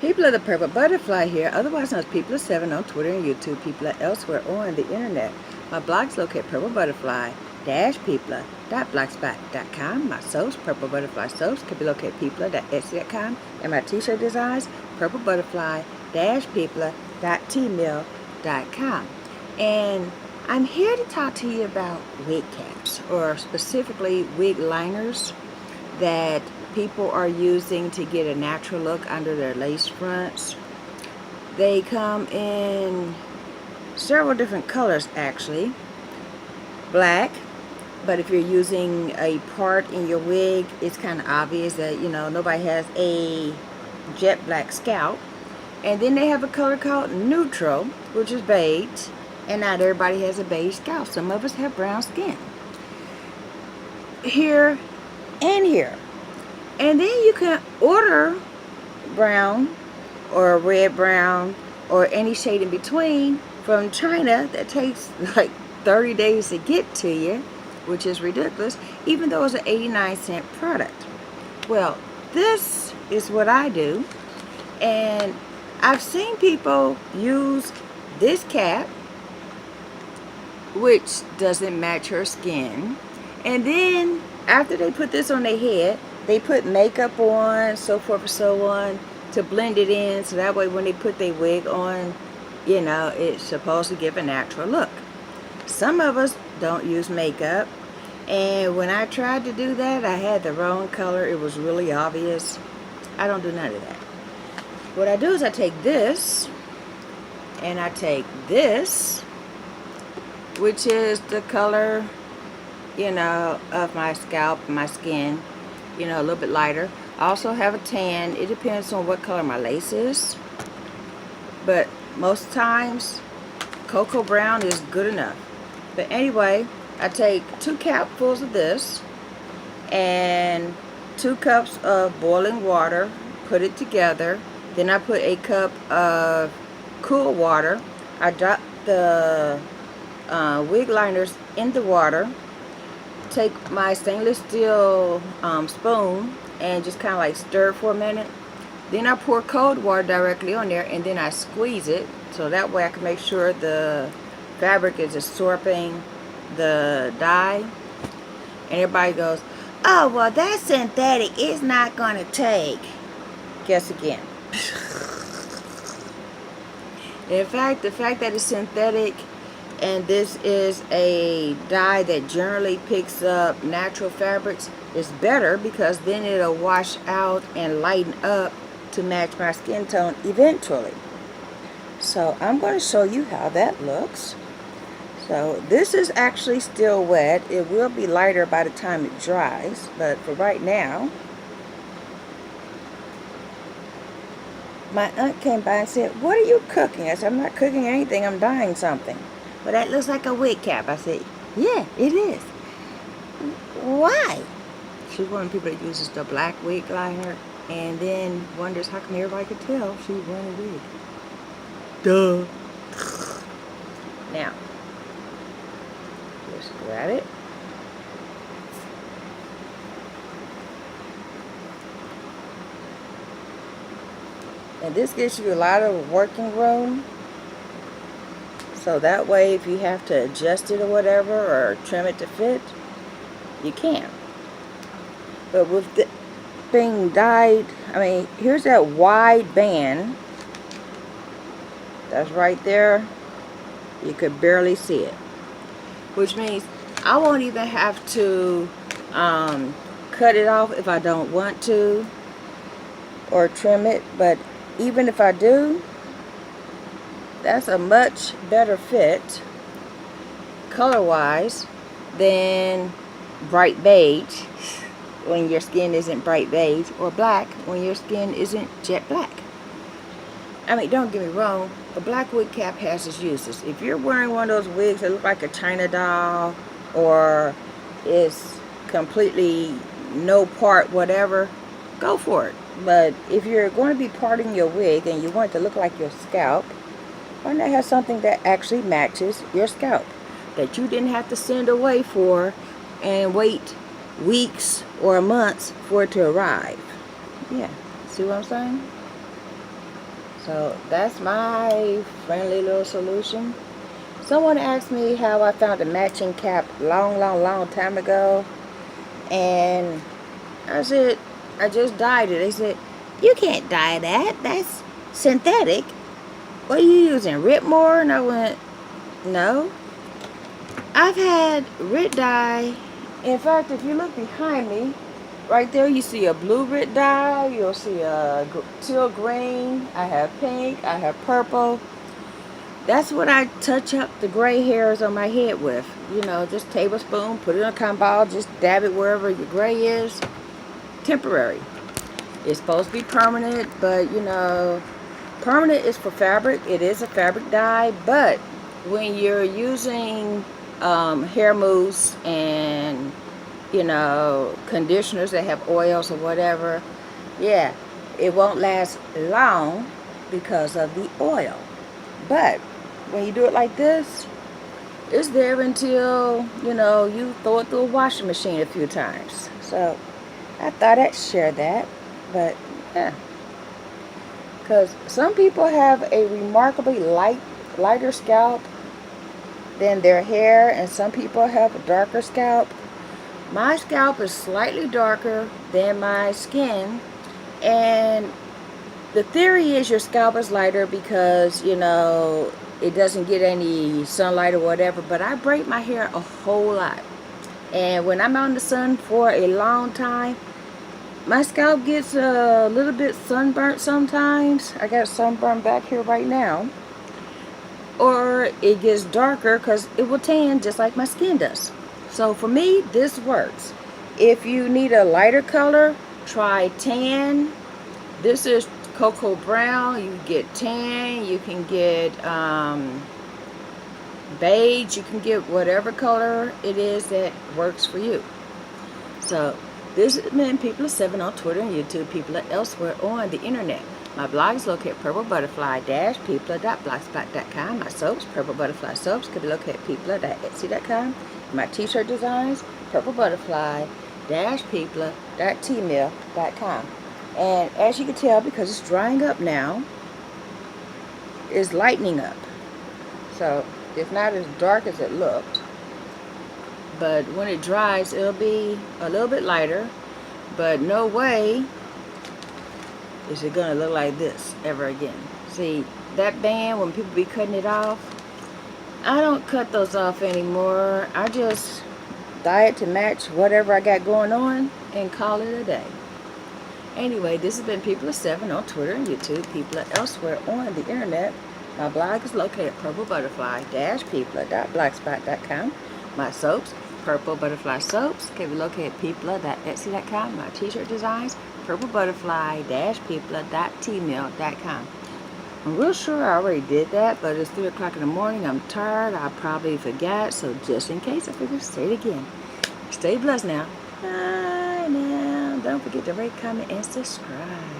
People of the Purple Butterfly here, otherwise known as People of 7 on Twitter and YouTube, people elsewhere on the internet. My blog's located purplebutterfly-people.blogspot.com. My soaps, Purple Butterfly Soaps, can be located people.etsy.com. And my t-shirt designs, purplebutterfly-people.tmail.com. And I'm here to talk to you about wig caps, or specifically wig liners that people are using to get a natural look under their lace fronts. They come in several different colors actually. Black, but if you're using a part in your wig, it's kind of obvious that, you know, nobody has a jet black scalp. And then they have a color called neutral, which is beige, and not everybody has a beige scalp. Some of us have brown skin. Here and here. And then you can order brown or red brown or any shade in between from China that takes like 30 days to get to you, which is ridiculous, even though it's an 89-cent product. Well, this is what I do, and I've seen people use this cap, which doesn't match her skin, and then after they put this on their head, they put makeup on, so forth and so on, to blend it in, so that way when they put their wig on, you know, it's supposed to give a natural look. Some of us don't use makeup, and when I tried to do that, I had the wrong color. It was really obvious. I don't do none of that. What I do is I take this, and I take this, which is the color, you know, of my scalp, my skin, you know, a little bit lighter. I also have a tan. It depends on what color my lace is, but most times cocoa brown is good enough. But anyway, I take 2 capfuls of this and 2 cups of boiling water, put it together. Then I put a cup of cool water. I drop the wig liners in the water. Take my stainless steel spoon and just kind of like stir it for a minute. Then I pour cold water directly on there, and then I squeeze it, so that way I can make sure the fabric is absorbing the dye. And everybody goes, oh, well, that's synthetic, it's not gonna take. Guess again. In fact, the fact that it's synthetic and this is a dye that generally picks up natural fabrics is better, because then it'll wash out and lighten up to match my skin tone eventually. So I'm going to show you how that looks. So this is actually still wet. It will be lighter by the time it dries, but for right now. My aunt came by and said, what are you cooking? I said, I'm not cooking anything, I'm dyeing something. Well, that looks like a wig cap. I said, yeah, it is. Why? She's one of the people that uses the black wig liner and then wonders how come everybody could tell she's wearing a wig. Duh. Now, just grab it. And this gives you a lot of working room. So that way, if you have to adjust it or whatever, or trim it to fit, you can. But with the being dyed, I mean, here's that wide band. That's right there. You could barely see it. Which means I won't even have to cut it off if I don't want to, or trim it. But even if I do, that's a much better fit color-wise than bright beige when your skin isn't bright beige, or black when your skin isn't jet black. I mean, don't get me wrong, a black wig cap has its uses. If you're wearing one of those wigs that look like a China doll, or is completely no part whatever, go for it. But if you're going to be parting your wig and you want it to look like your scalp, why not have something that actually matches your scalp, that you didn't have to send away for and wait weeks or months for it to arrive? Yeah, see what I'm saying? So that's my friendly little solution. Someone asked me how I found a matching cap long time ago. And I said, I just dyed it. They said, you can't dye that. That's synthetic. What are you using, Ritmore? And I went, no. I've had Rit dye. In fact, if you look behind me, right there you see a blue Rit dye. You'll see a teal green. I have pink. I have purple. That's what I touch up the gray hairs on my head with. You know, just tablespoon, put it in a cotton ball, just dab it wherever your gray is. Temporary. It's supposed to be permanent, but you know, permanent is for fabric. It is a fabric dye, but when you're using hair mousse and you know, conditioners that have oils or whatever, yeah, it won't last long because of the oil. But when you do it like this, it's there until, you know, you throw it through a washing machine a few times. So I thought I'd share that. But yeah, because some people have a remarkably lighter scalp than their hair, and some people have a darker scalp. My scalp is slightly darker than my skin, and the theory is your scalp is lighter because, you know, it doesn't get any sunlight or whatever, but I braid my hair a whole lot. And when I'm out in the sun for a long time, my scalp gets a little bit sunburnt sometimes. I got sunburn back here right now. Or it gets darker because it will tan just like my skin does. So for me, this works. If you need a lighter color, try tan. This is cocoa brown. You can get tan. You can get beige. You can get whatever color it is that works for you. So this has been People of 7 on Twitter and YouTube. People are elsewhere on the internet. My blog is located at purplebutterfly-people.blogspot.com. My soaps, Purple Butterfly Soaps, can be located at people.etsy.com. My t-shirt designs, purplebutterfly-people.tmail.com. And as you can tell, because it's drying up now, it's lightening up. So it's not as dark as it looked. But when it dries, it'll be a little bit lighter. But no way is it going to look like this ever again. See, that band, when people be cutting it off, I don't cut those off anymore. I just dye it to match whatever I got going on and call it a day. Anyway, this has been People of 7 on Twitter and YouTube. People are elsewhere on the internet. My blog is located at purplebutterfly-people.blogspot.com. My soaps, Purple Butterfly Soaps, can be located at people.etsy.com. My t-shirt designs, purplebutterfly-people.tmail.com. I'm real sure I already did that, but it's 3 o'clock in the morning. I'm tired. I probably forgot, so just in case, I figured to say it again. Stay blessed now. Bye now. Don't forget to rate, comment, and subscribe.